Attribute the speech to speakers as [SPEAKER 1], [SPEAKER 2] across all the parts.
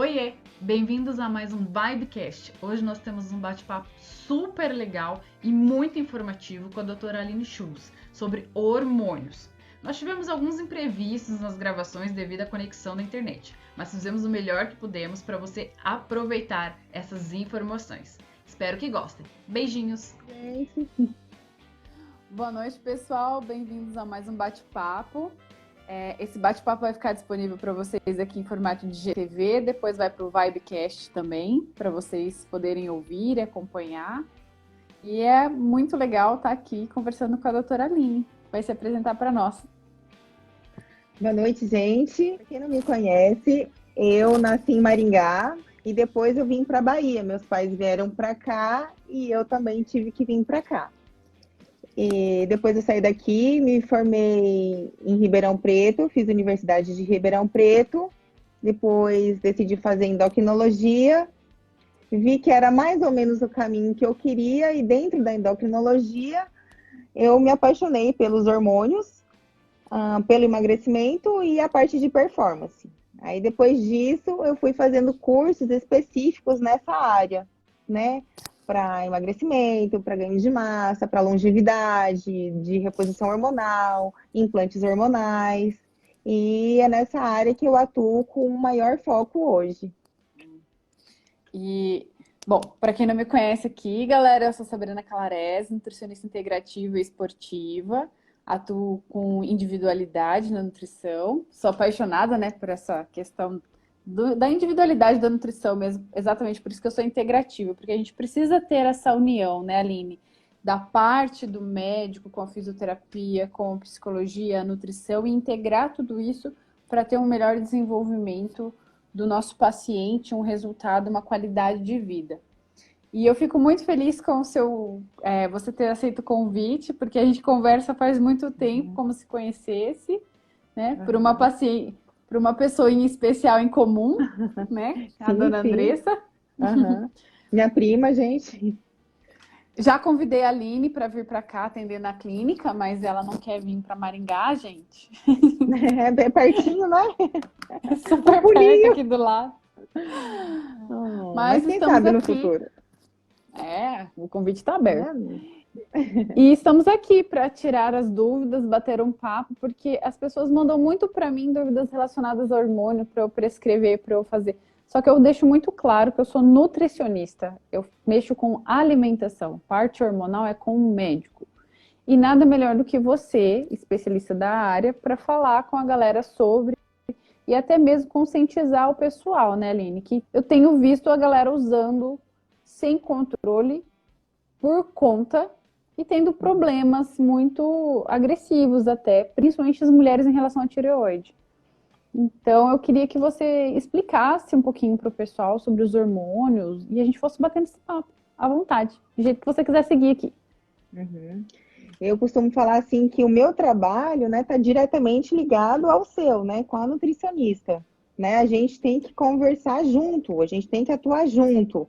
[SPEAKER 1] Oiê, bem-vindos a mais um Vibecast. Hoje nós temos um bate-papo super legal e muito informativo com a doutora Aline Schulz sobre hormônios. Nós tivemos alguns imprevistos nas gravações devido à conexão da internet, mas fizemos o melhor que pudemos para você aproveitar essas informações. Espero que gostem. Beijinhos!
[SPEAKER 2] Boa noite, pessoal. Bem-vindos a mais um bate-papo. Esse bate-papo vai ficar disponível para vocês aqui em formato de GTV, depois vai para o Vibecast também, para vocês poderem ouvir e acompanhar. E é muito legal estar aqui conversando com a doutora Aline, que vai se apresentar para nós.
[SPEAKER 3] Boa noite, gente. Para quem não me conhece, eu nasci em Maringá e depois eu vim para Bahia. Meus pais vieram para cá e eu também tive que vir para cá. E depois eu saí daqui, me formei em Ribeirão Preto, fiz a Universidade de Ribeirão Preto, depois decidi fazer endocrinologia, vi que era mais ou menos o caminho que eu queria e dentro da endocrinologia eu me apaixonei pelos hormônios, pelo emagrecimento e a parte de performance. Aí depois disso eu fui fazendo cursos específicos nessa área, né? Para emagrecimento, para ganho de massa, para longevidade, de reposição hormonal, implantes hormonais. E é nessa área que eu atuo com o maior foco hoje.
[SPEAKER 2] E, bom, para quem não me conhece aqui, galera, eu sou Sabrina Calarese, nutricionista integrativa e esportiva. Atuo com individualidade na nutrição. Sou apaixonada, né, por essa questão da individualidade da nutrição mesmo, exatamente por isso que eu sou integrativa, porque a gente precisa ter essa união, né, Aline? Da parte do médico com a fisioterapia, com a psicologia, a nutrição e integrar tudo isso para ter um melhor desenvolvimento do nosso paciente, um resultado, uma qualidade de vida. E eu fico muito feliz com você ter aceito o convite, porque a gente conversa faz muito tempo, como se conhecesse, né? Por uma pessoa em especial em comum, né? A dona Andressa.
[SPEAKER 3] Minha prima, gente.
[SPEAKER 2] Já convidei a Aline para vir para cá atender na clínica, mas ela não quer vir para Maringá, gente.
[SPEAKER 3] É bem pertinho, né?
[SPEAKER 2] É super perto aqui do lado.
[SPEAKER 3] Mas quem
[SPEAKER 2] estamos
[SPEAKER 3] sabe
[SPEAKER 2] aqui.
[SPEAKER 3] no futuro.
[SPEAKER 2] O convite está aberto. E estamos aqui para tirar as dúvidas, bater um papo, porque as pessoas mandam muito para mim dúvidas relacionadas ao hormônio, para eu prescrever, para eu fazer. Só que eu deixo muito claro que eu sou nutricionista, eu mexo com alimentação, parte hormonal é com um médico. E nada melhor do que você, especialista da área, para falar com a galera sobre e até mesmo conscientizar o pessoal, né, Aline? Que eu tenho visto a galera usando sem controle, por conta e tendo problemas muito agressivos até, principalmente as mulheres em relação à tireoide. Então, eu queria que você explicasse um pouquinho para o pessoal sobre os hormônios e a gente fosse batendo esse papo à vontade, do jeito que você quiser seguir aqui.
[SPEAKER 3] Eu costumo falar assim que o meu trabalho, né, está diretamente ligado ao seu, né, com a nutricionista, né? A gente tem que conversar junto, a gente tem que atuar junto.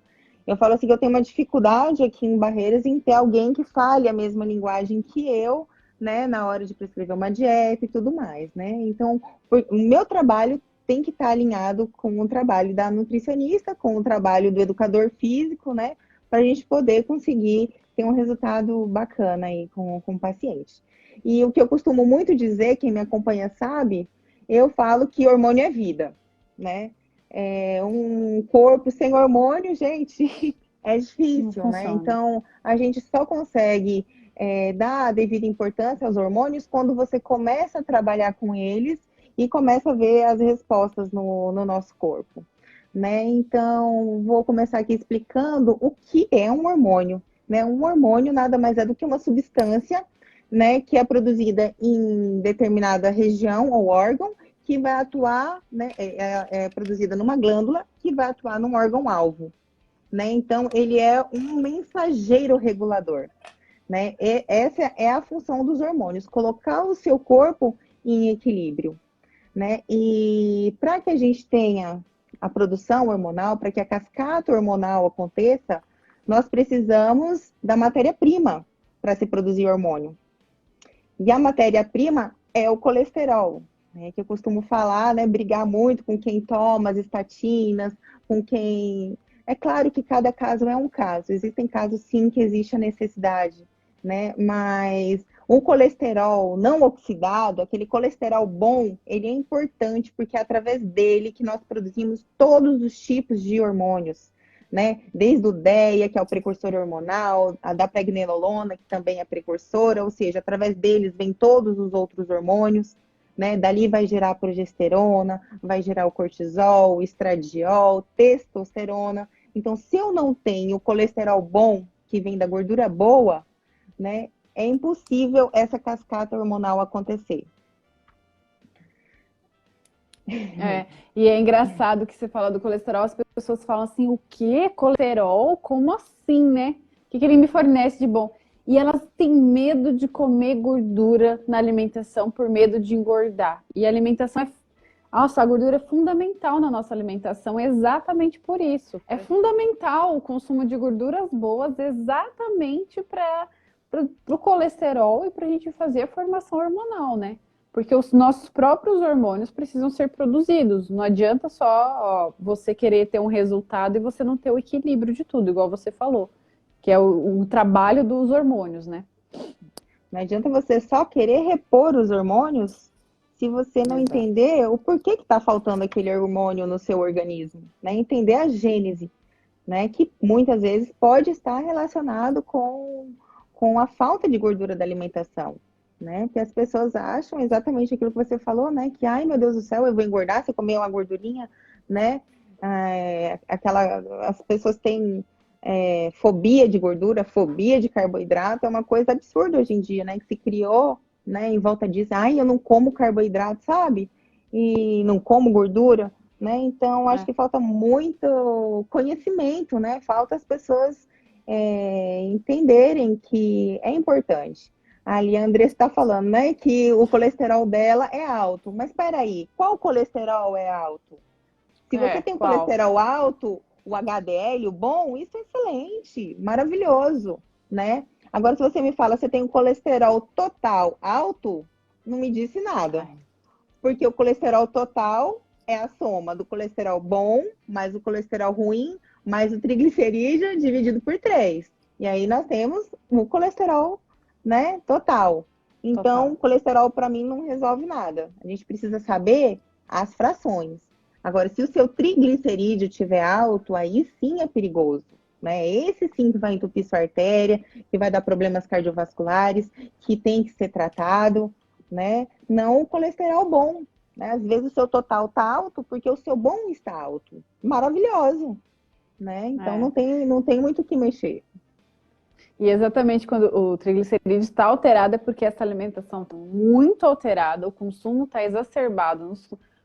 [SPEAKER 3] Eu falo assim que eu tenho uma dificuldade aqui em Barreiras em ter alguém que fale a mesma linguagem que eu, né, na hora de prescrever uma dieta e tudo mais, né? Então, o meu trabalho tem que estar alinhado com o trabalho da nutricionista, com o trabalho do educador físico, né, para a gente poder conseguir ter um resultado bacana aí com o paciente. E o que eu costumo muito dizer, quem me acompanha sabe, eu falo que hormônio é vida, né? Um corpo sem hormônio, gente, é difícil, né? Então, a gente só consegue dar a devida importância aos hormônios quando você começa a trabalhar com eles e começa a ver as respostas no nosso corpo, né? Então, vou começar aqui explicando o que é um hormônio, né? Um hormônio nada mais é do que uma substância, né, que é produzida em determinada região ou órgão, que vai atuar, né, é produzida numa glândula, que vai atuar num órgão-alvo, né? Então, ele é um mensageiro regulador, né? Essa é a função dos hormônios, colocar o seu corpo em equilíbrio, né? E para que a gente tenha a produção hormonal, para que a cascata hormonal aconteça, nós precisamos da matéria-prima para se produzir hormônio. E a matéria-prima é o colesterol, né? Que eu costumo falar, né? Brigar muito com quem toma as estatinas, com quem... É claro que cada caso é um caso. Existem casos, sim, que existe a necessidade, né? Mas o colesterol não oxidado, aquele colesterol bom, ele é importante porque é através dele que nós produzimos todos os tipos de hormônios, né? Desde o DEA, que é o precursor hormonal, a da pregnenolona, que também é precursora, ou seja, através deles vem todos os outros hormônios, né? Dali vai gerar a progesterona, vai gerar o cortisol, o estradiol, testosterona. Então, se eu não tenho colesterol bom, que vem da gordura boa, né? É impossível essa cascata hormonal acontecer.
[SPEAKER 2] E é engraçado que você fala do colesterol, as pessoas falam assim, o quê? Colesterol? Como assim, né? O que ele me fornece de bom? E elas têm medo de comer gordura na alimentação por medo de engordar. E a alimentação Nossa, a gordura é fundamental na nossa alimentação, exatamente por isso. É fundamental o consumo de gorduras boas exatamente para o colesterol e para a gente fazer a formação hormonal, né? Porque os nossos próprios hormônios precisam ser produzidos. Não adianta só você querer ter um resultado e você não ter o equilíbrio de tudo, igual você falou, que é o trabalho dos hormônios, né?
[SPEAKER 3] Não adianta você só querer repor os hormônios se você não
[SPEAKER 2] Exato.
[SPEAKER 3] entender o porquê que está faltando aquele hormônio no seu organismo, né? Entender a gênese, né? Que muitas vezes pode estar relacionado com a falta de gordura da alimentação, né? Que as pessoas acham exatamente aquilo que você falou, né? Que, ai, meu Deus do céu, eu vou engordar se eu comer uma gordurinha, né? As pessoas têm fobia de gordura, fobia de carboidrato, é uma coisa absurda hoje em dia, né? Que se criou, né, em volta disso, ai, eu não como carboidrato, sabe? E não como gordura, né? Então, acho que falta muito conhecimento, né? Falta as pessoas entenderem que é importante. A Leandra está falando, né, que o colesterol dela é alto. Mas espera aí, qual colesterol é alto? Se você tem um
[SPEAKER 2] Qual?
[SPEAKER 3] colesterol alto, o HDL, o bom, isso é excelente, maravilhoso, né? Agora, se você me fala, você tem um colesterol total alto, não me disse nada. Porque o colesterol total é a soma do colesterol bom, mais o colesterol ruim, mais o triglicerídeo dividido por 3. E aí nós temos o colesterol, né, total. Então, colesterol para mim não resolve nada. A gente precisa saber as frações. Agora, se o seu triglicerídeo estiver alto, aí sim é perigoso, né? Esse sim que vai entupir sua artéria, que vai dar problemas cardiovasculares, que tem que ser tratado, né? Não o colesterol bom, né? Às vezes o seu total tá alto porque o seu bom está alto. Maravilhoso, né? Então não tem muito o que mexer.
[SPEAKER 2] E exatamente quando o triglicerídeo está alterado é porque essa alimentação está muito alterada, o consumo está exacerbado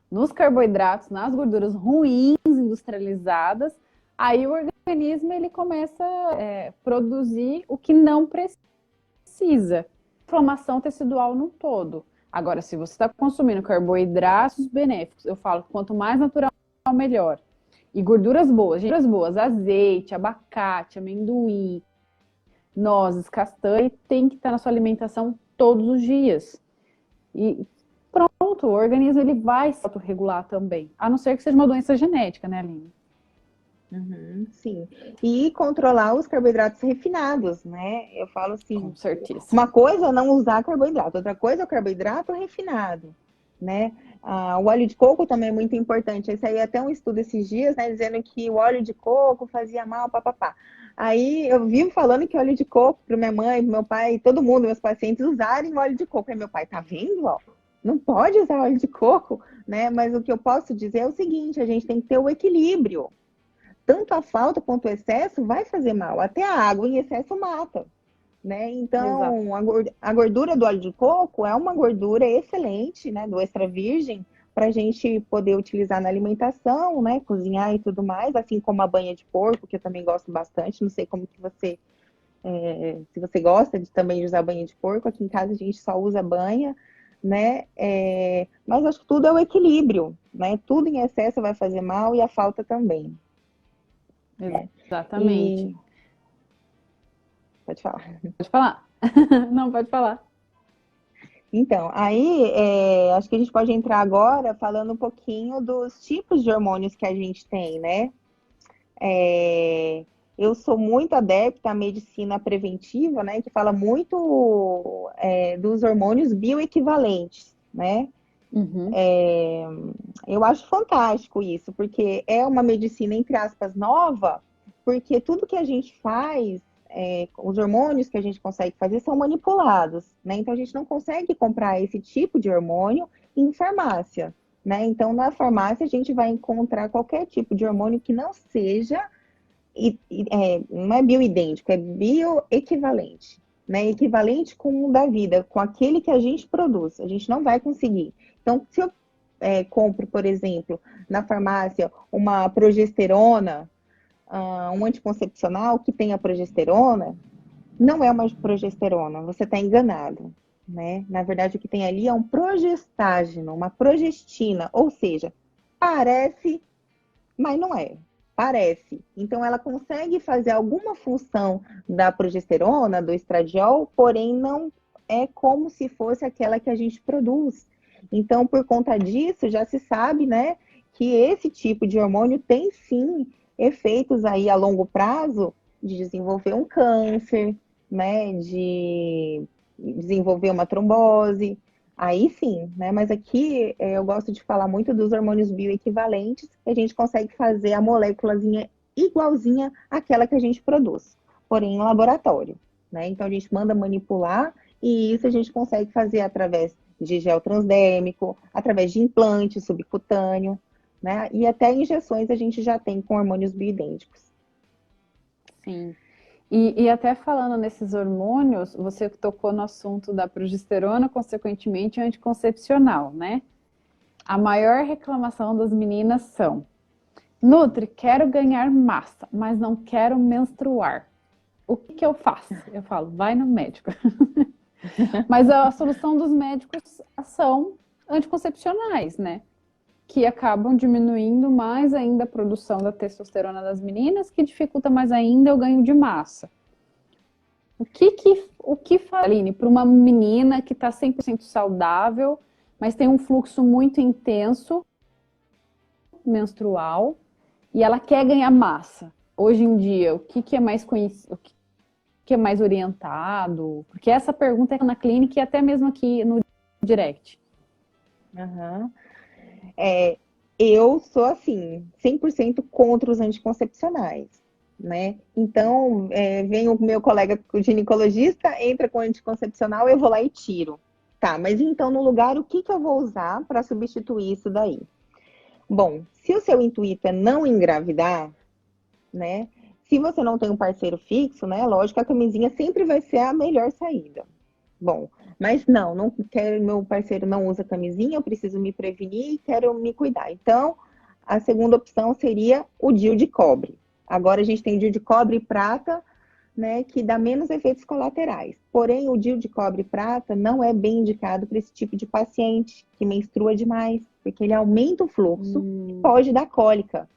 [SPEAKER 2] nos carboidratos, nas gorduras ruins industrializadas, aí o organismo ele começa a produzir o que não precisa. Inflamação tecidual no todo. Agora, se você está consumindo carboidratos benéficos, eu falo que quanto mais natural, melhor. E gorduras boas, azeite, abacate, amendoim, nozes, castanha, tem que estar na sua alimentação todos os dias. E pronto, o organismo ele vai se autorregular também. A não ser que seja uma doença genética, né, Aline?
[SPEAKER 3] Sim. E controlar os carboidratos refinados, né? Eu falo assim,
[SPEAKER 2] com certeza.
[SPEAKER 3] Uma coisa é não usar carboidrato, outra coisa é o carboidrato refinado, né? O óleo de coco também é muito importante. Esse aí até um estudo esses dias, né, dizendo que o óleo de coco fazia mal, papapá. Aí eu vivo falando que óleo de coco para minha mãe, pro meu pai, todo mundo, meus pacientes usarem óleo de coco. Aí meu pai, tá vendo, ó? Não pode usar óleo de coco, né? Mas o que eu posso dizer é o seguinte, a gente tem que ter o equilíbrio. Tanto a falta quanto o excesso vai fazer mal. Até a água em excesso mata, né? Então, a gordura do óleo de coco é uma gordura excelente, né? Do extra virgem, para a gente poder utilizar na alimentação, né? Cozinhar e tudo mais, assim como a banha de porco, que eu também gosto bastante. Não sei como que você, se você gosta também de usar banha de porco. Aqui em casa a gente só usa banha, né? Mas acho que tudo é o equilíbrio, né? Tudo em excesso vai fazer mal e a falta também.
[SPEAKER 2] Exatamente.
[SPEAKER 3] Pode falar.
[SPEAKER 2] Pode falar. Não, pode falar.
[SPEAKER 3] Então, aí acho que a gente pode entrar agora falando um pouquinho dos tipos de hormônios que a gente tem, né? É, eu sou muito adepta à medicina preventiva, né? Que fala muito dos hormônios bioequivalentes, né?
[SPEAKER 2] Uhum.
[SPEAKER 3] Eu acho fantástico isso, porque é uma medicina, entre aspas, nova, porque tudo que a gente faz, os hormônios que a gente consegue fazer são manipulados, né? Então a gente não consegue comprar esse tipo de hormônio em farmácia, né? Então na farmácia a gente vai encontrar qualquer tipo de hormônio que não seja, não é bioidêntico, é bioequivalente, né? Equivalente com o da vida, com aquele que a gente produz. A gente não vai conseguir. Então, se eu compro, por exemplo, na farmácia uma progesterona, um anticoncepcional que tenha progesterona, não é uma progesterona, você está enganado, né? Na verdade, o que tem ali é um progestágeno, uma progestina, ou seja, parece, mas não é. Parece. Então, ela consegue fazer alguma função da progesterona, do estradiol, porém não é como se fosse aquela que a gente produz. Então, por conta disso, já se sabe, né, que esse tipo de hormônio tem sim efeitos aí a longo prazo de desenvolver um câncer, né, de desenvolver uma trombose. Aí sim, né? Mas aqui eu gosto de falar muito dos hormônios bioequivalentes, que a gente consegue fazer a moléculazinha igualzinha àquela que a gente produz, porém em laboratório, né? Então a gente manda manipular e isso a gente consegue fazer através de gel transdérmico, através de implante subcutâneo, né? E até injeções a gente já tem com hormônios bioidênticos.
[SPEAKER 2] Sim. E até falando nesses hormônios, você tocou no assunto da progesterona, consequentemente anticoncepcional, né? A maior reclamação das meninas são: Nutri, quero ganhar massa, mas não quero menstruar. O que que eu faço? Eu falo, vai no médico. Mas a solução dos médicos são anticoncepcionais, né? Que acabam diminuindo mais ainda a produção da testosterona das meninas, que dificulta mais ainda o ganho de massa. O que faz, Aline, para uma menina que está 100% saudável, mas tem um fluxo muito intenso menstrual e ela quer ganhar massa? Hoje em dia, o que é mais conhecido, o que é mais orientado? Porque essa pergunta é na clínica e até mesmo aqui no direct.
[SPEAKER 3] Uhum. Eu sou assim, 100% contra os anticoncepcionais, né? Então, vem o meu colega o ginecologista, entra com anticoncepcional, eu vou lá e tiro. Tá, mas então no lugar, o que que eu vou usar para substituir isso daí? Bom, se o seu intuito é não engravidar, né? Se você não tem um parceiro fixo, né? Lógico, a camisinha sempre vai ser a melhor saída. Bom, mas não quero, meu parceiro não usa camisinha, eu preciso me prevenir e quero me cuidar. Então, a segunda opção seria o DIU de cobre. Agora a gente tem DIU de cobre e prata, né, que dá menos efeitos colaterais. Porém, o DIU de cobre e prata não é bem indicado para esse tipo de paciente que menstrua demais, porque ele aumenta o fluxo e pode dar cólica,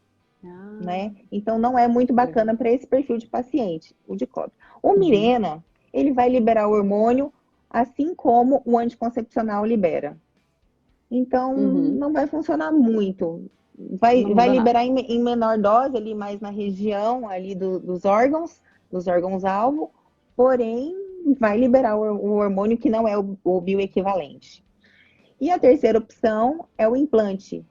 [SPEAKER 3] né? Então não é muito bacana para esse perfil de paciente, o de cobre. O Mirena, ele vai liberar o hormônio assim como o anticoncepcional libera. Então não vai funcionar muito. Vai liberar em menor dose ali mais na região ali dos órgãos-alvo, porém vai liberar o hormônio que não é o bioequivalente. E a terceira opção é o implante.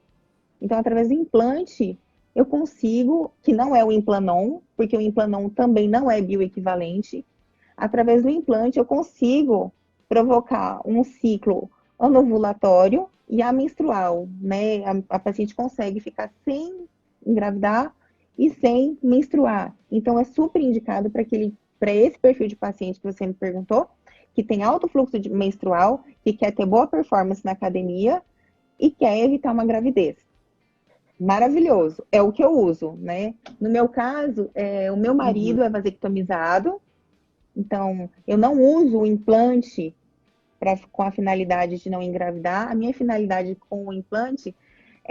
[SPEAKER 3] Então, através do implante, eu consigo, que não é o Implanon, porque o Implanon também não é bioequivalente, através do implante eu consigo provocar um ciclo anovulatório e amenstrual, né? A paciente consegue ficar sem engravidar e sem menstruar. Então, é super indicado para esse perfil de paciente que você me perguntou, que tem alto fluxo menstrual, que quer ter boa performance na academia e quer evitar uma gravidez. Maravilhoso, é o que eu uso, né? No meu caso, o meu marido é vasectomizado, então eu não uso o implante com a finalidade de não engravidar. A minha finalidade com o implante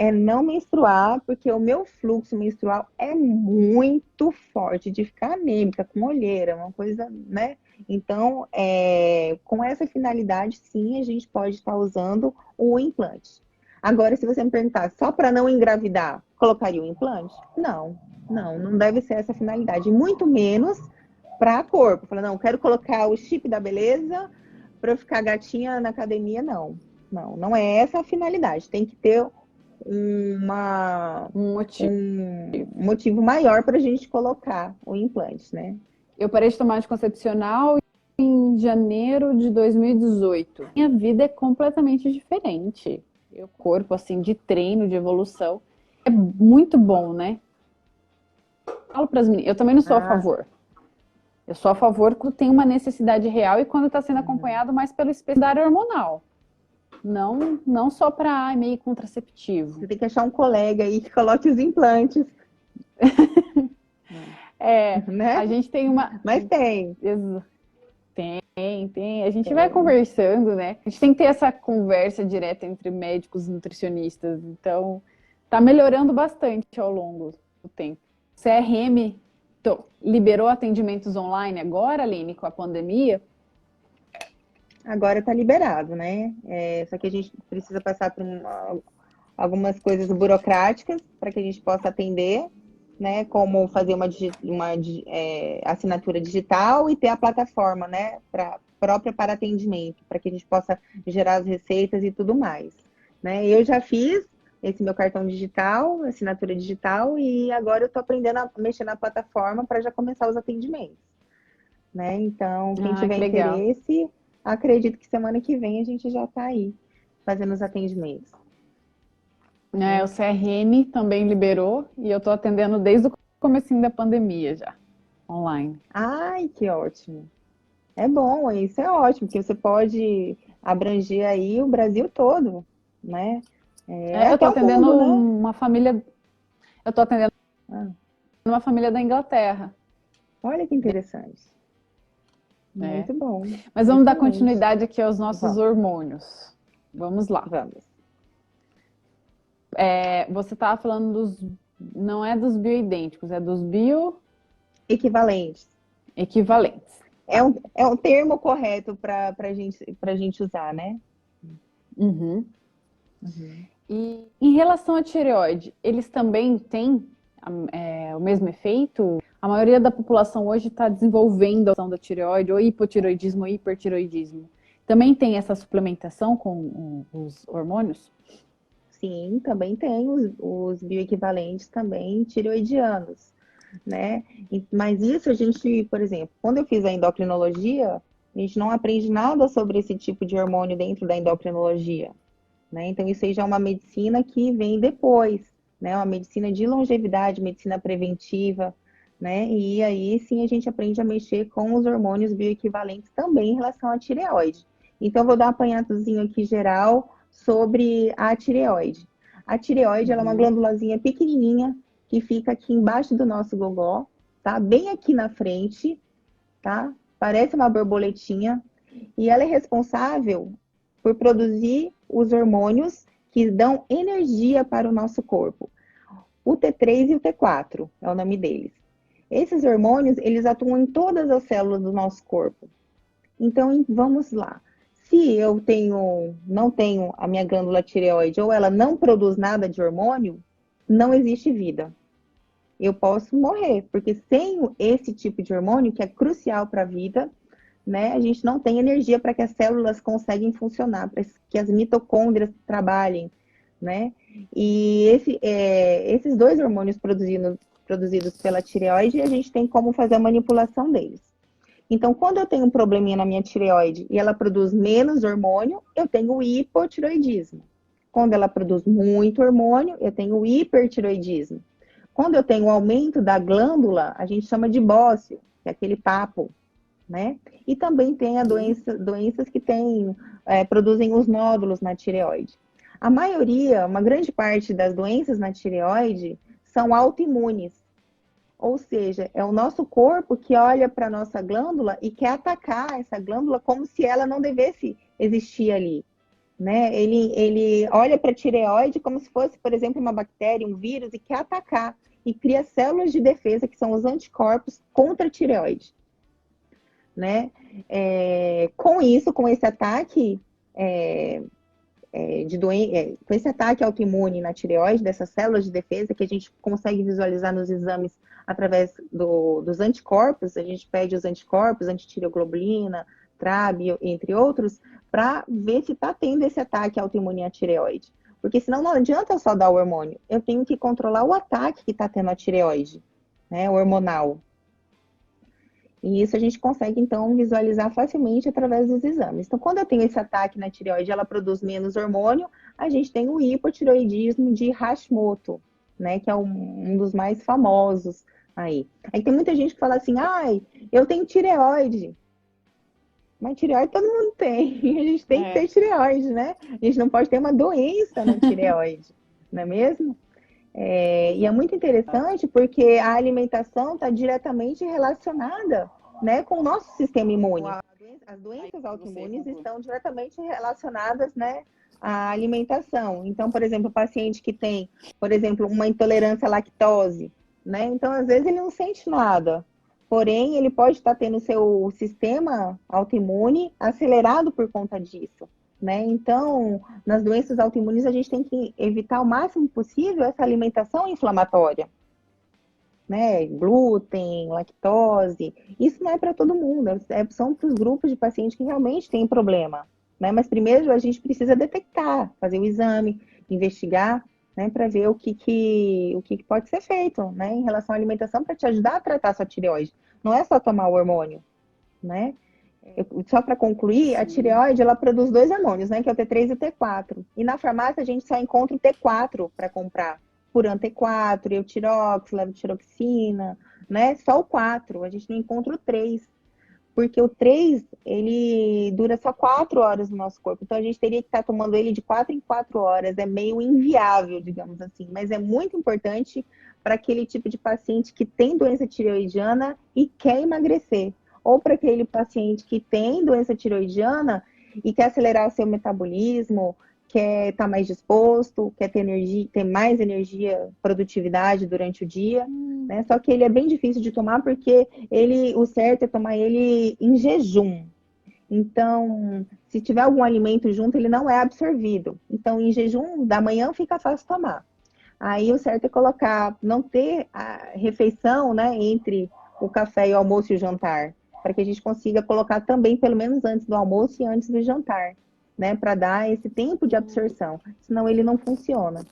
[SPEAKER 3] é não menstruar, porque o meu fluxo menstrual é muito forte, de ficar anêmica, com olheira, uma coisa, né? Então, com essa finalidade, sim, a gente pode estar usando o implante. Agora, se você me perguntar, só para não engravidar, colocaria o implante? Não deve ser essa finalidade, muito menos para corpo. Falar, não, quero colocar o chip da beleza para eu ficar gatinha na academia, não é essa a finalidade. Tem que ter
[SPEAKER 2] Um motivo.
[SPEAKER 3] um motivo maior para a gente colocar o implante, né?
[SPEAKER 2] Eu parei de tomar anticoncepcional em janeiro de 2018. Minha vida é completamente diferente. O corpo, assim, de treino, de evolução, é muito bom, né? Falo para as meninas, eu também não sou a favor. Eu sou a favor quando tem uma necessidade real e quando está sendo acompanhado mais pelo espécie da área hormonal. Não só para meio contraceptivo.
[SPEAKER 3] Você tem que achar um colega aí que coloque os implantes. Né?
[SPEAKER 2] A gente tem uma...
[SPEAKER 3] Mas tem.
[SPEAKER 2] Tem. A gente vai conversando, né? A gente tem que ter essa conversa direta entre médicos e nutricionistas. Então, tá melhorando bastante ao longo do tempo. CRM liberou atendimentos online agora, Aline, com a pandemia?
[SPEAKER 3] Agora está liberado, né? Só que a gente precisa passar por algumas coisas burocráticas para que a gente possa atender, né? Como fazer uma assinatura digital e ter a plataforma, né? Própria para atendimento, para que a gente possa gerar as receitas e tudo mais, né? Eu já fiz esse meu cartão digital, assinatura digital, e agora eu estou aprendendo a mexer na plataforma para já começar os atendimentos, né? Então, quem tiver interesse, acredito que semana que vem a gente já está aí fazendo os atendimentos.
[SPEAKER 2] O CRM também liberou e eu estou atendendo desde o comecinho da pandemia já, online.
[SPEAKER 3] Ai, que ótimo! É bom, isso é ótimo, porque você pode abranger aí o Brasil todo, né?
[SPEAKER 2] Eu estou atendendo uma família. Eu estou atendendo uma família da Inglaterra.
[SPEAKER 3] Olha que interessante. Muito bom.
[SPEAKER 2] Mas vamos dar continuidade aqui aos nossos hormônios. Vamos lá.
[SPEAKER 3] Vamos.
[SPEAKER 2] Você estava falando não é dos bioidênticos, é dos
[SPEAKER 3] equivalentes. É um termo correto para a gente usar, né?
[SPEAKER 2] E em relação à tireoide, eles também têm o mesmo efeito? A maioria da população hoje está desenvolvendo a ação da tireoide, ou hipotireoidismo ou hipertireoidismo. Também tem essa suplementação com os hormônios?
[SPEAKER 3] Sim, também tem os bioequivalentes também tireoidianos, né? Mas isso a gente, por exemplo, quando eu fiz a endocrinologia, a gente não aprende nada sobre esse tipo de hormônio dentro da endocrinologia, né? Então isso aí já é uma medicina que vem depois, né? Uma medicina de longevidade, medicina preventiva, né? E aí sim a gente aprende a mexer com os hormônios bioequivalentes também em relação à tireoide. Então eu vou dar um apanhadozinho aqui geral sobre a tireoide. A tireoide ela é uma glândulazinha pequenininha que fica aqui embaixo do nosso gogó, tá? Bem aqui na frente, tá? Parece uma borboletinha. E ela é responsável por produzir os hormônios que dão energia para o nosso corpo. O T3 e o T4 é o nome deles. Esses hormônios, eles atuam em todas as células do nosso corpo. Então, vamos lá. Se eu não tenho a minha glândula tireoide ou ela não produz nada de hormônio, não existe vida. Eu posso morrer, porque sem esse tipo de hormônio, que é crucial para a vida, né, a gente não tem energia para que as células conseguem funcionar, para que as mitocôndrias trabalhem, né? E esses dois hormônios produzidos pela tireoide, a gente tem como fazer a manipulação deles. Então, quando eu tenho um probleminha na minha tireoide e ela produz menos hormônio, eu tenho o hipotireoidismo. Quando ela produz muito hormônio, eu tenho o hipertireoidismo. Quando eu tenho um aumento da glândula, a gente chama de bócio, que é aquele papo, né? E também tem doenças que produzem os nódulos na tireoide. A maioria, uma grande parte das doenças na tireoide são autoimunes. Ou seja, é o nosso corpo que olha para a nossa glândula e quer atacar essa glândula como se ela não devesse existir ali, né? Ele olha para a tireoide como se fosse, por exemplo, uma bactéria, um vírus, e quer atacar. E cria células de defesa, que são os anticorpos contra a tireoide, né? Com isso, com esse ataque com esse ataque autoimune na tireoide, dessas células de defesa, que a gente consegue visualizar nos exames através dos anticorpos, a gente pede os anticorpos, antitireoglobulina, TRAB, entre outros, para ver se está tendo esse ataque autoimune à tireoide. Porque senão não adianta só dar o hormônio, eu tenho que controlar o ataque que está tendo a tireoide, né, hormonal. E isso a gente consegue, então, visualizar facilmente através dos exames. Então, quando eu tenho esse ataque na tireoide, ela produz menos hormônio, a gente tem o hipotireoidismo de Hashimoto, né, que é um dos mais famosos aí. Aí tem muita gente que fala assim, ai, eu tenho tireoide. Mas tireoide todo mundo tem. A gente tem que ter tireoide, né? A gente não pode ter uma doença na tireoide, não é mesmo? E é muito interessante porque a alimentação está diretamente relacionada, né, com o nosso sistema imune. As doenças autoimunes estão diretamente relacionadas, né, à alimentação. Então, por exemplo, o paciente que tem, por exemplo, uma intolerância à lactose, né, então às vezes ele não sente nada, porém ele pode estar tendo o seu sistema autoimune acelerado por conta disso. Né? Então, nas doenças autoimunes, a gente tem que evitar o máximo possível essa alimentação inflamatória. Né? Glúten, lactose, isso não é para todo mundo, são para os grupos de pacientes que realmente têm problema. Né? Mas primeiro a gente precisa detectar, fazer o exame, investigar, né? Para ver o que pode ser feito, né? Em relação à alimentação para te ajudar a tratar a sua tireoide. Não é só tomar o hormônio, né? Só para concluir, a tireoide ela produz 2 hormônios, né? Que é o T3 e o T4. E na farmácia a gente só encontra o T4 para comprar. Furan T4, Eutirox, levotiroxina, né? Só o 4. A gente não encontra o 3. Porque o 3, ele dura só 4 horas no nosso corpo. Então a gente teria que estar tomando ele de 4 em 4 horas. É meio inviável, digamos assim. Mas é muito importante para aquele tipo de paciente que tem doença tireoidiana e quer emagrecer. Ou para aquele paciente que tem doença tireoidiana e quer acelerar seu metabolismo, quer estar mais disposto, quer ter energia, ter mais energia, produtividade durante o dia, né? Só que ele é bem difícil de tomar porque o certo é tomar ele em jejum. Então, se tiver algum alimento junto, ele não é absorvido. Então, em jejum, da manhã fica fácil tomar. Aí o certo é colocar, não ter a refeição, né, entre o café e o almoço e o jantar, para que a gente consiga colocar também, pelo menos antes do almoço e antes do jantar, né? Para dar esse tempo de absorção, senão ele não funciona.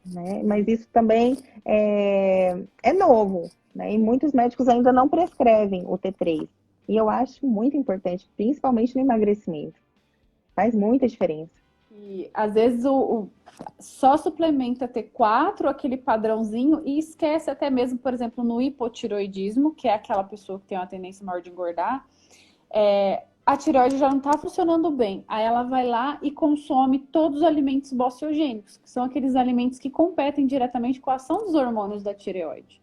[SPEAKER 3] Né? Mas isso também é novo, né? E muitos médicos ainda não prescrevem o T3. E eu acho muito importante, principalmente no emagrecimento. Faz muita diferença.
[SPEAKER 2] E às vezes só suplementa T4, aquele padrãozinho, e esquece até mesmo, por exemplo, no hipotiroidismo, que é aquela pessoa que tem uma tendência maior de engordar, a tireoide já não está funcionando bem. Aí ela vai lá e consome todos os alimentos bociogênicos, que são aqueles alimentos que competem diretamente com a ação dos hormônios da tireoide.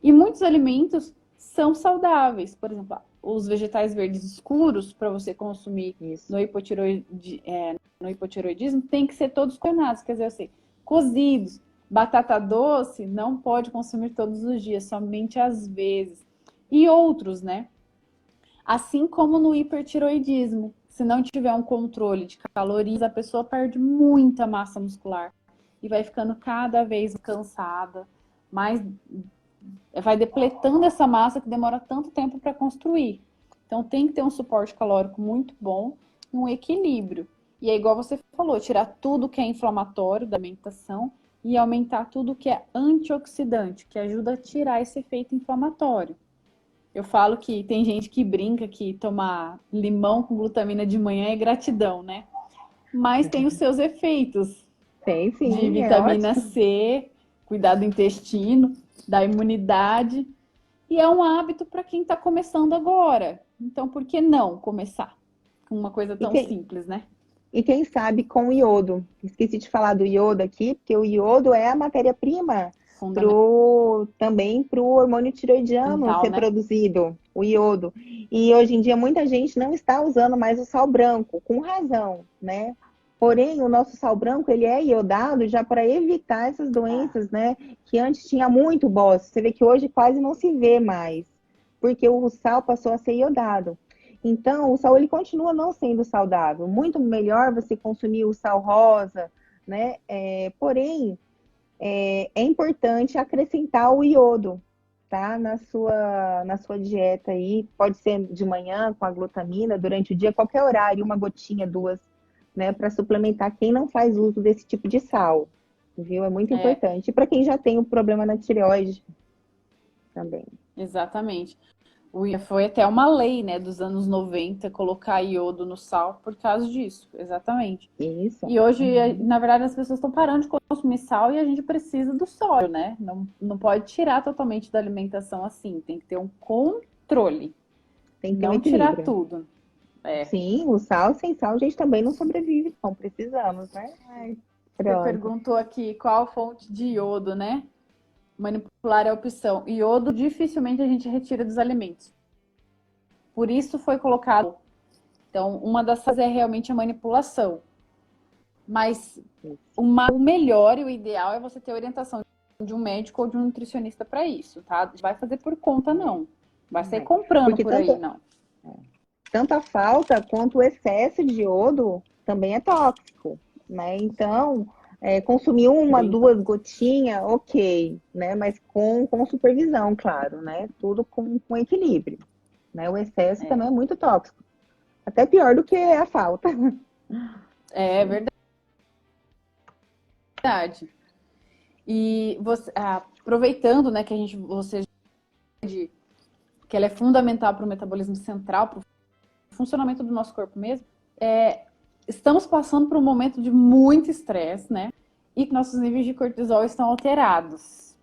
[SPEAKER 2] E muitos alimentos são saudáveis, por exemplo, os vegetais verdes escuros, para você consumir no hipotiroidismo, tem que ser todos cozinhados, quer dizer, assim, cozidos. Batata doce não pode consumir todos os dias, somente às vezes. E outros, né? Assim como no hipertiroidismo, se não tiver um controle de calorias, a pessoa perde muita massa muscular e vai ficando cada vez cansada, vai depletando essa massa que demora tanto tempo para construir. Então tem que ter um suporte calórico muito bom e um equilíbrio. E é igual você falou, tirar tudo que é inflamatório da alimentação e aumentar tudo que é antioxidante, que ajuda a tirar esse efeito inflamatório. Eu falo que tem gente que brinca que tomar limão com glutamina de manhã é gratidão, né? Mas tem os seus efeitos.
[SPEAKER 3] Tem sim,
[SPEAKER 2] de vitamina C, cuidar do intestino, da imunidade. E é um hábito para quem está começando agora. Então, por que não começar com uma coisa tão simples, né?
[SPEAKER 3] E quem sabe com o iodo. Esqueci de falar do iodo aqui, porque o iodo é a matéria-prima também para o hormônio tireoidiano ser produzido, o iodo. E hoje em dia muita gente não está usando mais o sal branco, com razão, né? Porém, o nosso sal branco, ele é iodado já para evitar essas doenças, né? Que antes tinha muito bócio. Você vê que hoje quase não se vê mais, porque o sal passou a ser iodado. Então, o sal, ele continua não sendo saudável. Muito melhor você consumir o sal rosa, né? Porém, é importante acrescentar o iodo, tá? Na sua dieta aí. Pode ser de manhã com a glutamina, durante o dia, qualquer horário, uma gotinha, duas, né? Para suplementar quem não faz uso desse tipo de sal, viu? É muito
[SPEAKER 2] É,
[SPEAKER 3] importante. E para quem já tem o problema na tireoide também.
[SPEAKER 2] exatamente. Foi até uma lei, né, dos anos 90 colocar iodo no sal por causa disso, exatamente.
[SPEAKER 3] Isso.
[SPEAKER 2] E hoje,
[SPEAKER 3] Uhum.
[SPEAKER 2] na verdade, as pessoas estão parando de consumir sal e a gente precisa do sódio, né? Não pode tirar totalmente da alimentação assim, tem que ter um controle,
[SPEAKER 3] Tem que ter um
[SPEAKER 2] não tirar
[SPEAKER 3] equilíbrio.
[SPEAKER 2] tudo. É.
[SPEAKER 3] Sim, o sal, sem sal, a gente também não sobrevive, não precisamos, né? Ai,
[SPEAKER 2] Você
[SPEAKER 3] pronto.
[SPEAKER 2] perguntou aqui qual a fonte de iodo, né? Manipular é a opção. Iodo dificilmente a gente retira dos alimentos. Por isso foi colocado. Então, uma dessas é realmente a manipulação. Mas o melhor e o ideal é você ter orientação de um médico ou de um nutricionista para isso, tá? Não vai fazer por conta, não. Vai sair
[SPEAKER 3] É.
[SPEAKER 2] comprando
[SPEAKER 3] Porque
[SPEAKER 2] por aí, não.
[SPEAKER 3] tanto a falta quanto o excesso de iodo também é tóxico, né? Então, consumir uma,
[SPEAKER 2] Bem,
[SPEAKER 3] duas gotinhas, ok, né? Mas com supervisão, claro, né? Tudo com equilíbrio, né? O excesso
[SPEAKER 2] é,
[SPEAKER 3] também é muito tóxico. Até pior do que a falta.
[SPEAKER 2] é verdade. E você, aproveitando, né, que você que ela é fundamental para o metabolismo central, para o funcionamento do nosso corpo mesmo, estamos passando por um momento de muito estresse, né? E que nossos níveis de cortisol estão alterados.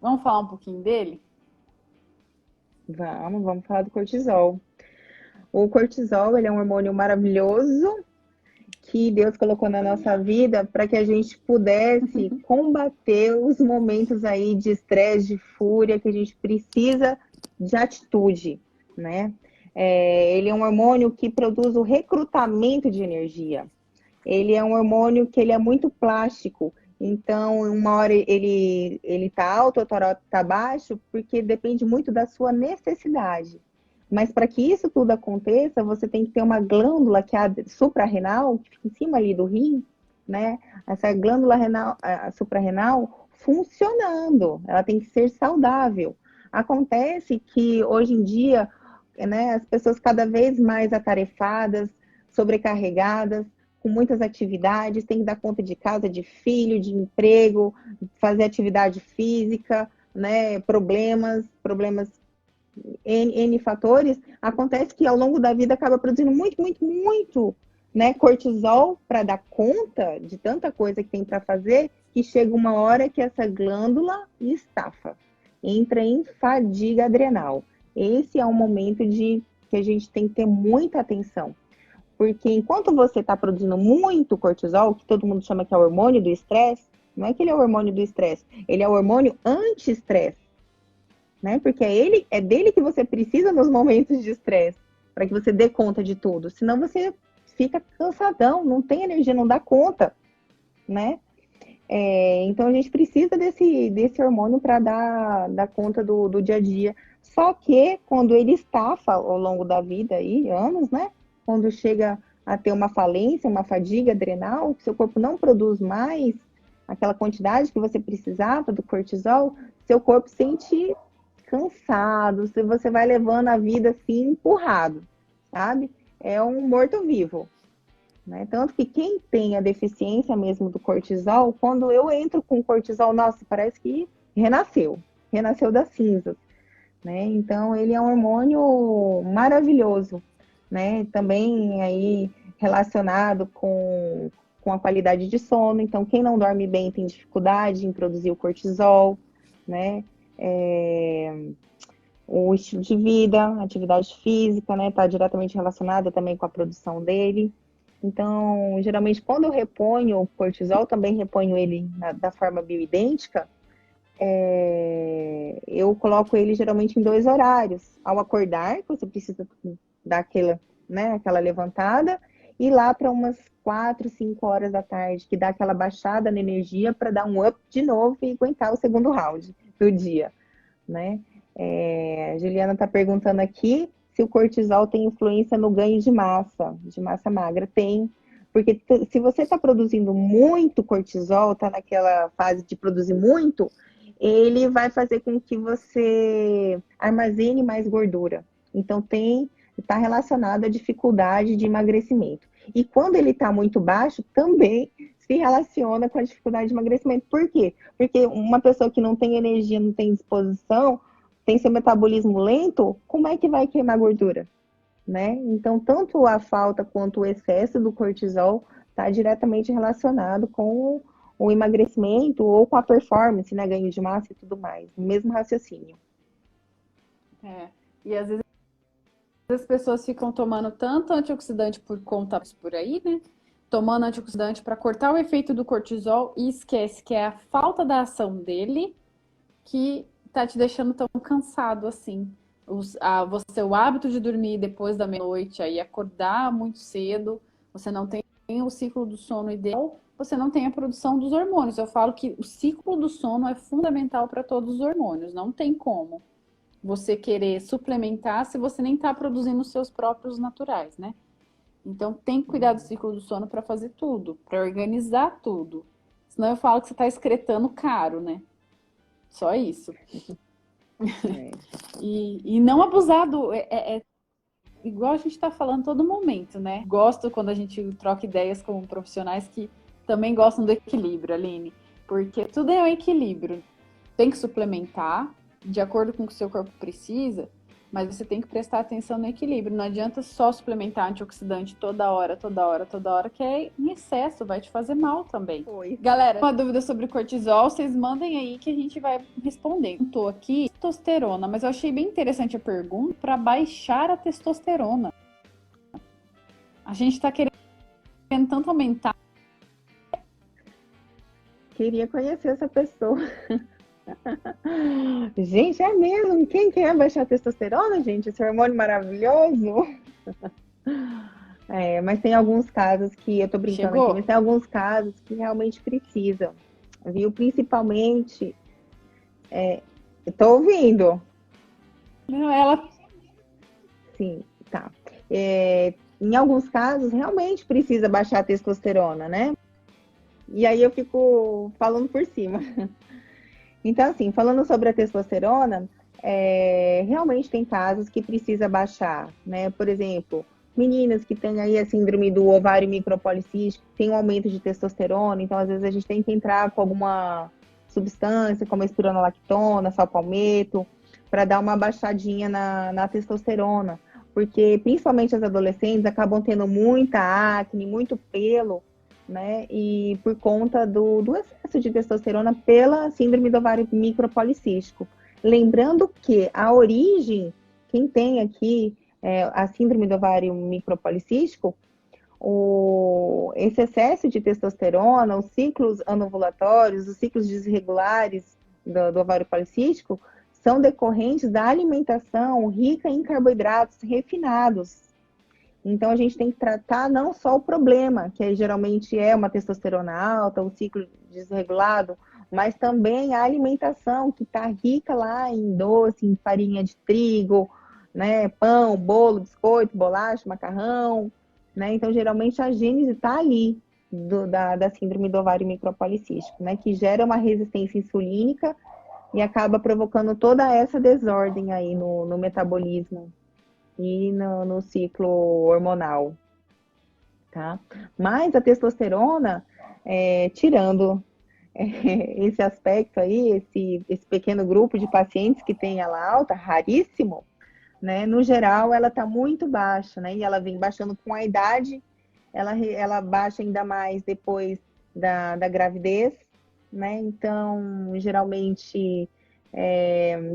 [SPEAKER 2] Vamos falar um pouquinho dele?
[SPEAKER 3] Vamos falar do cortisol. O cortisol, ele é um hormônio maravilhoso que Deus colocou na nossa vida para que a gente pudesse combater os momentos aí de estresse, de fúria, que a gente precisa de atitude, né? Ele é um hormônio que produz o recrutamento de energia. Ele é um hormônio que ele é muito plástico. Então, uma hora ele tá alto, outra hora tá baixo, porque depende muito da sua necessidade. Mas para que isso tudo aconteça, você tem que ter uma glândula que é a suprarrenal, que fica em cima ali do rim, né? Essa glândula renal, a suprarrenal funcionando, ela tem que ser saudável. Acontece que hoje em dia, né, as pessoas cada vez mais atarefadas, sobrecarregadas, com muitas atividades, tem que dar conta de casa, de filho, de emprego, fazer atividade física, né? Problemas N fatores, acontece que ao longo da vida acaba produzindo muito, muito, muito, né, cortisol para dar conta de tanta coisa que tem para fazer, que chega uma hora que essa glândula estafa, entra em fadiga adrenal. Esse é um momento que a gente tem que ter muita atenção, porque enquanto você está produzindo muito cortisol, que todo mundo chama que é o hormônio do estresse, não é que ele é o hormônio do estresse, ele é o hormônio anti-estresse, né? Porque é dele que você precisa nos momentos de estresse, para que você dê conta de tudo. Senão você fica cansadão, não tem energia, não dá conta, né? Então a gente precisa desse hormônio para dar conta do dia a dia. Só que quando ele estafa ao longo da vida, aí, anos, né? Quando chega a ter uma falência, uma fadiga adrenal, que seu corpo não produz mais aquela quantidade que você precisava do cortisol, seu corpo sente cansado, você vai levando a vida assim empurrado, sabe? É um morto-vivo, né? Tanto que quem tem a deficiência mesmo do cortisol, quando eu entro com cortisol, nossa, parece que renasceu das cinzas, né? Então ele é um hormônio maravilhoso, né? Também aí relacionado com a qualidade de sono. Então quem não dorme bem tem dificuldade em produzir o cortisol, né? O estilo de vida, atividade física, né? Está diretamente relacionada também com a produção dele. Então, geralmente, quando eu reponho o cortisol, também reponho ele da forma bioidêntica, eu coloco ele geralmente em 2 horários. Ao acordar, que você precisa dar aquela, né, aquela levantada, e lá para umas 4, 5 horas da tarde, que dá aquela baixada na energia para dar um up de novo e aguentar o segundo round do dia, né? A Juliana está perguntando aqui se o cortisol tem influência no ganho de massa magra. Tem, porque se você está produzindo muito cortisol, está naquela fase de produzir muito, ele vai fazer com que você armazene mais gordura. Então, está relacionado à dificuldade de emagrecimento. E quando ele está muito baixo, também se relaciona com a dificuldade de emagrecimento. Por quê? Porque uma pessoa que não tem energia, não tem disposição, tem seu metabolismo lento, como é que vai queimar gordura? Né? Então, tanto a falta quanto o excesso do cortisol está diretamente relacionado com o emagrecimento ou com a performance, né? Ganho de massa e tudo mais. O mesmo raciocínio.
[SPEAKER 2] E às vezes as pessoas ficam tomando tanto antioxidante por conta por aí, né? Tomando antioxidante para cortar o efeito do cortisol e esquece que é a falta da ação dele que tá te deixando tão cansado assim. O hábito de dormir depois da meia-noite, aí acordar muito cedo, você não tem o ciclo do sono ideal, você não tem a produção dos hormônios. Eu falo que o ciclo do sono é fundamental para todos os hormônios, não tem como você querer suplementar se você nem está produzindo os seus próprios naturais, né? Então tem que cuidar do ciclo do sono para fazer tudo, para organizar tudo. Senão eu falo que você está excretando caro, né? Só isso. E não abusar igual a gente está falando todo momento, né? Gosto quando a gente troca ideias com profissionais que também gostam do equilíbrio, Aline. Porque tudo é um equilíbrio. Tem que suplementar de acordo com o que o seu corpo precisa, mas você tem que prestar atenção no equilíbrio. Não adianta só suplementar antioxidante toda hora, que é em excesso, vai te fazer mal também. Galera, uma dúvida sobre cortisol, vocês mandem aí que a gente vai responder. Estou aqui, testosterona, mas eu achei bem interessante a pergunta para baixar a testosterona. A gente está querendo tanto aumentar.
[SPEAKER 3] Queria conhecer essa pessoa. Gente, é mesmo? Quem quer baixar a testosterona, gente? Esse hormônio maravilhoso. Mas tem alguns casos que, eu tô brincando aqui, mas tem alguns casos que realmente precisam, viu? Principalmente, eu tô ouvindo.
[SPEAKER 2] Não, ela...
[SPEAKER 3] Sim, tá. Em alguns casos, realmente precisa baixar a testosterona, né? E aí eu fico falando por cima. Então, assim, falando sobre a testosterona, realmente tem casos que precisa baixar, né? Por exemplo, meninas que têm aí a síndrome do ovário micropolicístico, tem um aumento de testosterona, então às vezes a gente tem que entrar com alguma substância, como a espironolactona, salpalmeto, para dar uma baixadinha na testosterona, porque principalmente as adolescentes acabam tendo muita acne, muito pelo, né? E por conta do excesso de testosterona pela síndrome do ovário micropolicístico. Lembrando que a origem, quem tem aqui a síndrome do ovário micropolicístico, esse excesso de testosterona, os ciclos anovulatórios, os ciclos desregulares do ovário policístico, são decorrentes da alimentação rica em carboidratos refinados. Então, a gente tem que tratar não só o problema, que geralmente é uma testosterona alta, um ciclo desregulado, mas também a alimentação, que está rica lá em doce, em farinha de trigo, né, pão, bolo, biscoito, bolacha, macarrão, né? Então, geralmente, a gênese está ali da síndrome do ovário micropolicístico, né, que gera uma resistência insulínica e acaba provocando toda essa desordem aí no metabolismo e no ciclo hormonal, tá? Mas a testosterona, tirando esse aspecto aí, esse pequeno grupo de pacientes que tem ela alta, raríssimo, né? No geral, ela tá muito baixa, né? E ela vem baixando com a idade, ela baixa ainda mais depois da gravidez, né? Então, geralmente,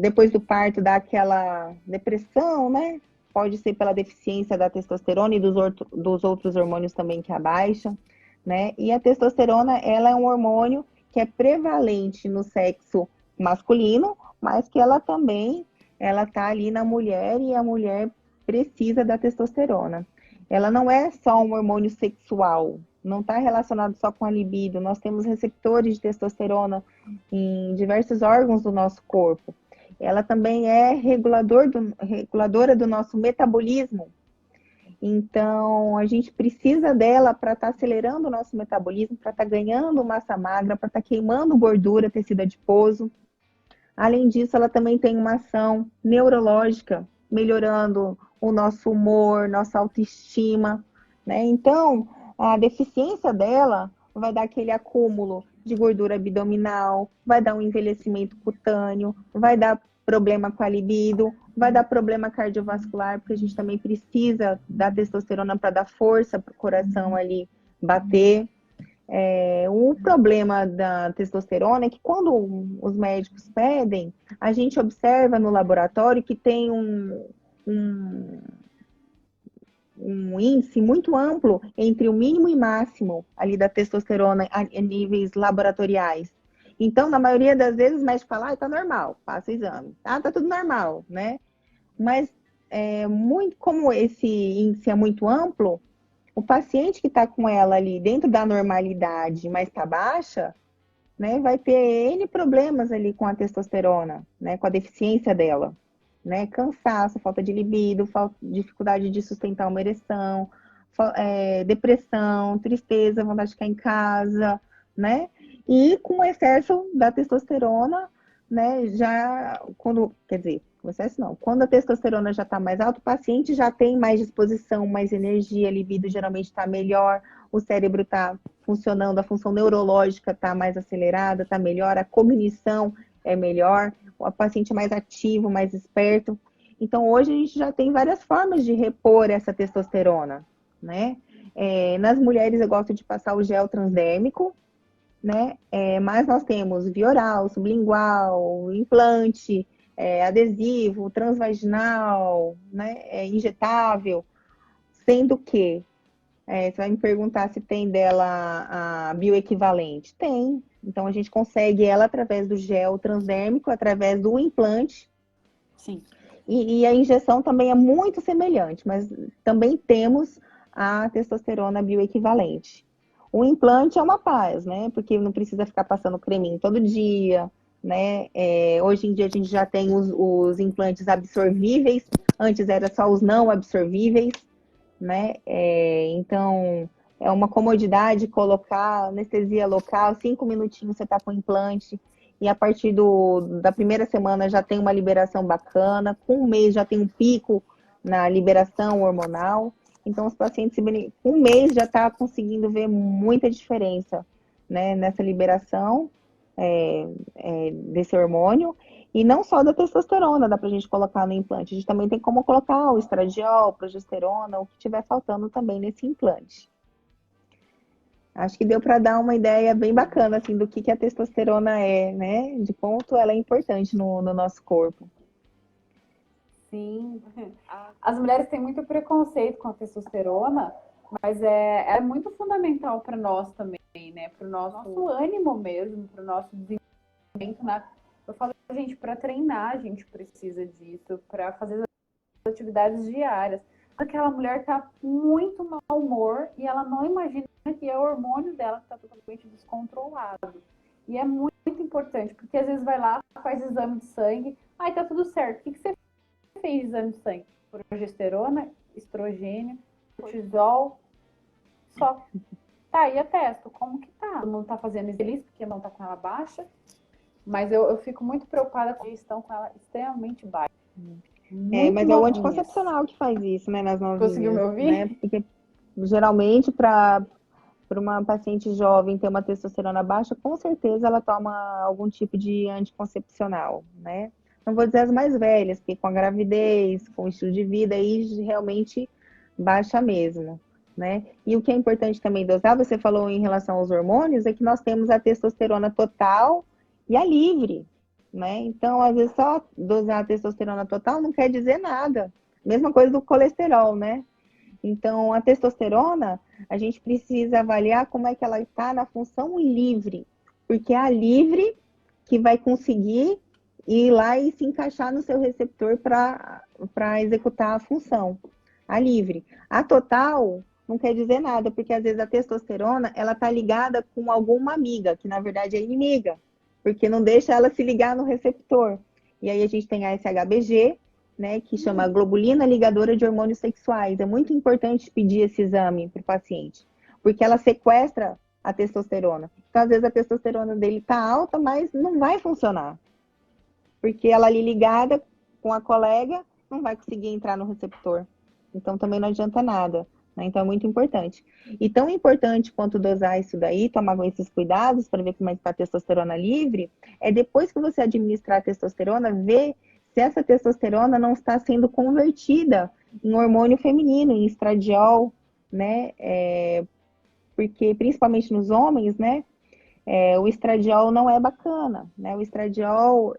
[SPEAKER 3] depois do parto dá aquela depressão, né? Pode ser pela deficiência da testosterona e dos outros hormônios também que abaixam, né? E a testosterona, ela é um hormônio que é prevalente no sexo masculino, mas que ela também, ela tá ali na mulher e a mulher precisa da testosterona. ela não é só um hormônio sexual, não está relacionado só com a libido. Nós temos receptores de testosterona em diversos órgãos do nosso corpo. Ela também é reguladora do nosso metabolismo. Então, a gente precisa dela para estar acelerando o nosso metabolismo, para estar ganhando massa magra, para estar queimando gordura, tecido adiposo. Além disso, ela também tem uma ação neurológica, melhorando o nosso humor, nossa autoestima, né? Então, a deficiência dela vai dar aquele acúmulo de gordura abdominal, vai dar um envelhecimento cutâneo, vai dar problema com a libido, vai dar problema cardiovascular, porque a gente também precisa da testosterona para dar força para o coração ali bater. O problema da testosterona é que quando os médicos pedem, a gente observa no laboratório que tem um índice muito amplo entre o mínimo e máximo ali da testosterona em níveis laboratoriais. Então, na maioria das vezes, o médico fala, tá normal, passa o exame. Tá tudo normal, né? Mas, muito como esse índice é muito amplo, o paciente que está com ela ali dentro da normalidade, mas está baixa, né, vai ter N problemas ali com a testosterona, né, com a deficiência dela, né, cansaço, falta de libido, dificuldade de sustentar uma ereção, depressão, tristeza, vontade de ficar em casa, né, e com o excesso da testosterona, né, quando a testosterona já está mais alta, o paciente já tem mais disposição, mais energia, a libido geralmente está melhor, o cérebro está funcionando, a função neurológica está mais acelerada, está melhor, a cognição é melhor, o paciente é mais ativo, mais esperto. Então, hoje a gente já tem várias formas de repor essa testosterona, né? Nas mulheres eu gosto de passar o gel transdérmico, né? Mas nós temos via oral, sublingual, implante, adesivo, transvaginal, né? Injetável, sendo que você vai me perguntar se tem dela a bioequivalente. Tem. Então, a gente consegue ela através do gel transdérmico, através do implante.
[SPEAKER 2] Sim.
[SPEAKER 3] E a injeção também é muito semelhante, mas também temos a testosterona bioequivalente. O implante é uma paz, né? Porque não precisa ficar passando creminho todo dia, né? Hoje em dia a gente já tem os implantes absorvíveis, antes era só os não absorvíveis, né? Então, é uma comodidade colocar anestesia local, 5 minutinhos você tá com o implante, e a partir da primeira semana já tem uma liberação bacana, com um mês já tem um pico na liberação hormonal. Então, os pacientes, com um mês, já está conseguindo ver muita diferença, né, nessa liberação desse hormônio. E não só da testosterona, dá para a gente colocar no implante. A gente também tem como colocar o estradiol, progesterona, o que estiver faltando também nesse implante. Acho que deu para dar uma ideia bem bacana, assim, do que a testosterona é, né? De quanto ela é importante no nosso corpo.
[SPEAKER 2] Sim, as mulheres têm muito preconceito com a testosterona, mas é muito fundamental para nós também, né? Para o nosso ânimo mesmo, para o nosso desenvolvimento. Eu falo, gente, para treinar a gente precisa disso, para fazer as atividades diárias. Aquela mulher tá muito mau humor e ela não imagina que é o hormônio dela que está totalmente descontrolado. E é muito importante, porque às vezes vai lá, faz exame de sangue, aí tá tudo certo. O que você fez exame de sangue? Progesterona, estrogênio, cortisol, só. Tá, e a testo, como que tá? Não tá fazendo feliz porque não tá com ela baixa, mas eu fico muito preocupada com a estão com ela extremamente baixa.
[SPEAKER 3] Mas é o anticoncepcional que faz isso, né, nas novinhas.
[SPEAKER 2] Conseguiu me ouvir?
[SPEAKER 3] Né? Porque, geralmente, para uma paciente jovem ter uma testosterona baixa, com certeza ela toma algum tipo de anticoncepcional, né? Não vou dizer as mais velhas, porque com a gravidez, com o estilo de vida, aí realmente baixa mesmo, né? E o que é importante também dosar, você falou em relação aos hormônios, é que nós temos a testosterona total e a livre, né? Então, às vezes, só dosar a testosterona total não quer dizer nada. Mesma coisa do colesterol, né? Então, a testosterona, a gente precisa avaliar como é que ela está na função livre, porque é a livre que vai conseguir ir lá e se encaixar no seu receptor para executar a função, a livre. A total não quer dizer nada, porque às vezes a testosterona, ela tá ligada com alguma amiga, que na verdade é inimiga, porque não deixa ela se ligar no receptor. E aí a gente tem a SHBG, né, que chama globulina ligadora de hormônios sexuais. É muito importante pedir esse exame para o paciente, porque ela sequestra a testosterona. Então, às vezes, a testosterona dele tá alta, mas não vai funcionar. Porque ela ali ligada com a colega não vai conseguir entrar no receptor. Então, também não adianta nada. Né? Então, é muito importante. E tão importante quanto dosar isso daí, tomar esses cuidados para ver como é que está a testosterona livre, é depois que você administrar a testosterona, ver se essa testosterona não está sendo convertida em hormônio feminino, em estradiol, né? Porque, principalmente nos homens, né? O estradiol não é bacana, né? O estradiol,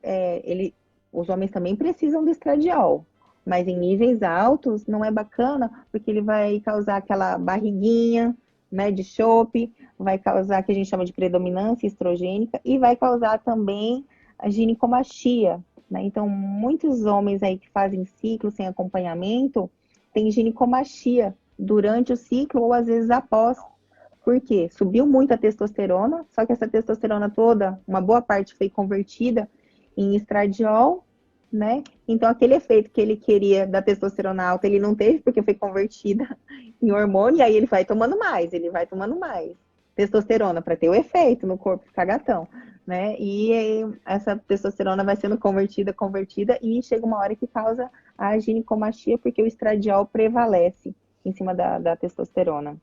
[SPEAKER 3] os homens também precisam do estradiol, mas em níveis altos não é bacana, porque ele vai causar aquela barriguinha, né, de chope, vai causar, que a gente chama de predominância estrogênica, e vai causar também a ginecomastia, né? Então, muitos homens aí que fazem ciclo sem acompanhamento, têm ginecomastia durante o ciclo ou às vezes após. Por quê? Subiu muito a testosterona, só que essa testosterona toda, uma boa parte foi convertida em estradiol, né? Então, aquele efeito que ele queria da testosterona alta, ele não teve porque foi convertida em hormônio, e aí ele vai tomando mais testosterona para ter o efeito no corpo ficar gatão, né? E essa testosterona vai sendo convertida, e chega uma hora que causa a ginecomastia, porque o estradiol prevalece em cima da testosterona.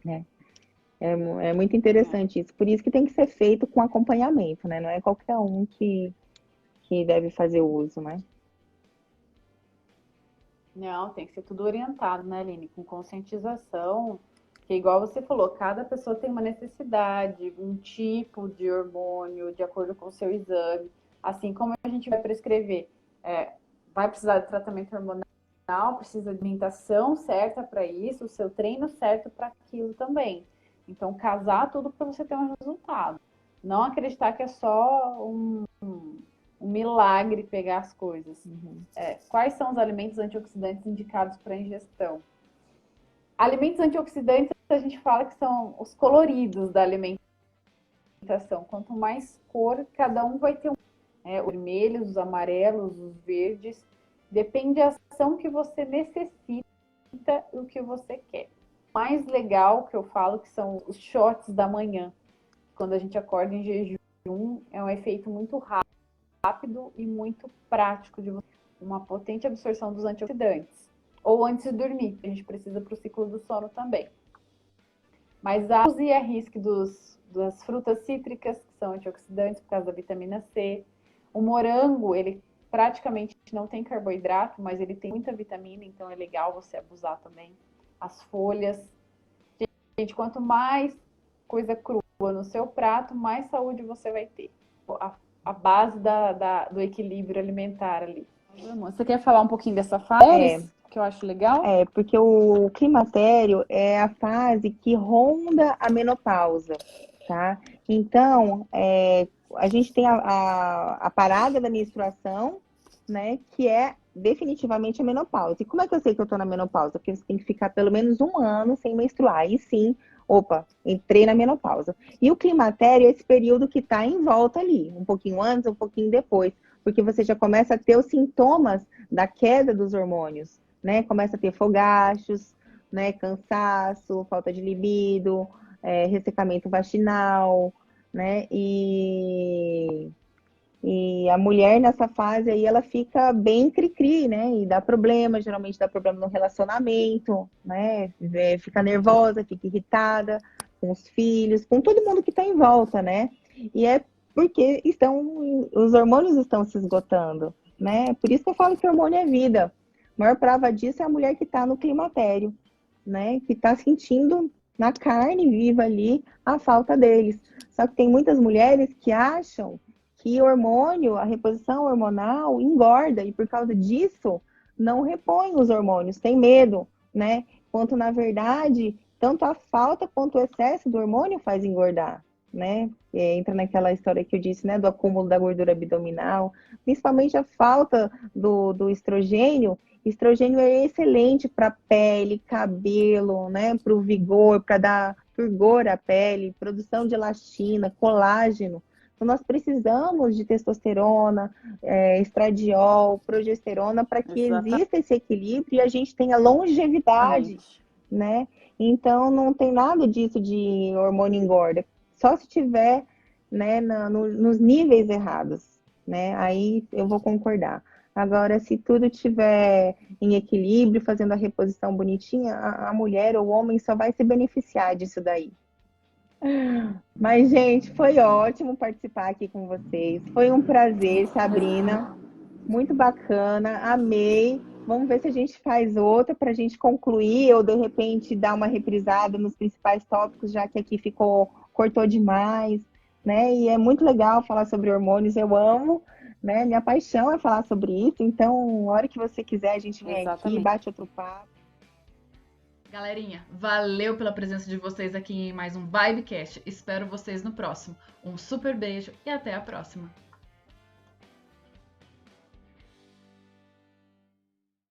[SPEAKER 3] Né? É muito interessante isso. Por isso que tem que ser feito com acompanhamento, né? Não é qualquer um que deve fazer o uso, né?
[SPEAKER 2] Não, tem que ser tudo orientado, né, Aline? Com conscientização, que igual você falou, cada pessoa tem uma necessidade, um tipo de hormônio, de acordo com o seu exame. Assim como a gente vai prescrever, vai precisar de tratamento hormonal, precisa de alimentação certa para isso, o seu treino certo para aquilo também. Então, casar tudo para você ter um resultado. Não acreditar que é só um milagre pegar as coisas. Quais são os alimentos antioxidantes indicados para ingestão? Alimentos antioxidantes, a gente fala que são os coloridos da alimentação. Quanto mais cor, cada um vai ter os vermelhos, os amarelos, os verdes. Depende da ação que você necessita e o que você quer. O mais legal que eu falo que são os shots da manhã. Quando a gente acorda em jejum, é um efeito muito rápido e muito prático de uma potente absorção dos antioxidantes. Ou antes de dormir, a gente precisa para o ciclo do sono também. Mas use a risco das frutas cítricas, que são antioxidantes por causa da vitamina C. O morango, ele praticamente não tem carboidrato, mas ele tem muita vitamina, então é legal você abusar também. As folhas. Gente, quanto mais coisa crua no seu prato, mais saúde você vai ter. A base do equilíbrio alimentar ali. Você quer falar um pouquinho dessa fase? Que eu acho legal?
[SPEAKER 3] Porque o climatério é a fase que ronda a menopausa, tá? Então, a gente tem a parada da menstruação, né, que é definitivamente a menopausa. E como é que eu sei que eu tô na menopausa? Porque você tem que ficar pelo menos 1 ano sem menstruar. Aí sim, opa, entrei na menopausa. E o climatério é esse período que tá em volta ali, um pouquinho antes, um pouquinho depois, porque você já começa a ter os sintomas da queda dos hormônios, né? Começa a ter fogachos, né? Cansaço, falta de libido, ressecamento vaginal, né? E a mulher nessa fase aí, ela fica bem cri-cri, né? E dá problema, geralmente dá problema no relacionamento, né? Fica nervosa, fica irritada com os filhos, com todo mundo que está em volta, né? E é porque os hormônios estão se esgotando, né? Por isso que eu falo que hormônio é vida. A maior prova disso é a mulher que está no climatério, né? Que está sentindo na carne viva ali a falta deles. Só que tem muitas mulheres que acham que hormônio, a reposição hormonal engorda e por causa disso não repõe os hormônios, tem medo, né? Quanto na verdade, tanto a falta quanto o excesso do hormônio faz engordar, né? Entra naquela história que eu disse, né? Do acúmulo da gordura abdominal, principalmente a falta do estrogênio. Estrogênio é excelente para pele, cabelo, né? Para o vigor, para dar vigor à pele, produção de elastina, colágeno. Então, nós precisamos de testosterona, estradiol, progesterona para que exista esse equilíbrio e a gente tenha longevidade,
[SPEAKER 2] Exatamente.
[SPEAKER 3] né? Então, não tem nada disso de hormônio engorda. Só se tiver, né, nos níveis errados, né? Aí eu vou concordar. Agora, se tudo tiver em equilíbrio, fazendo a reposição bonitinha, a mulher ou o homem só vai se beneficiar disso daí. Mas, gente, foi ótimo participar aqui com vocês. Foi um prazer, Sabrina. Muito bacana, amei. Vamos ver se a gente faz outra para a gente concluir ou de repente dar uma reprisada nos principais tópicos, já que aqui cortou demais, né? E é muito legal falar sobre hormônios, eu amo, né? Minha paixão é falar sobre isso. Então, a hora que você quiser, a gente vem aqui,
[SPEAKER 2] Exatamente.
[SPEAKER 3] bate outro papo.
[SPEAKER 1] Galerinha, valeu pela presença de vocês aqui em mais um Vibecast. Espero vocês no próximo. Um super beijo e até a próxima.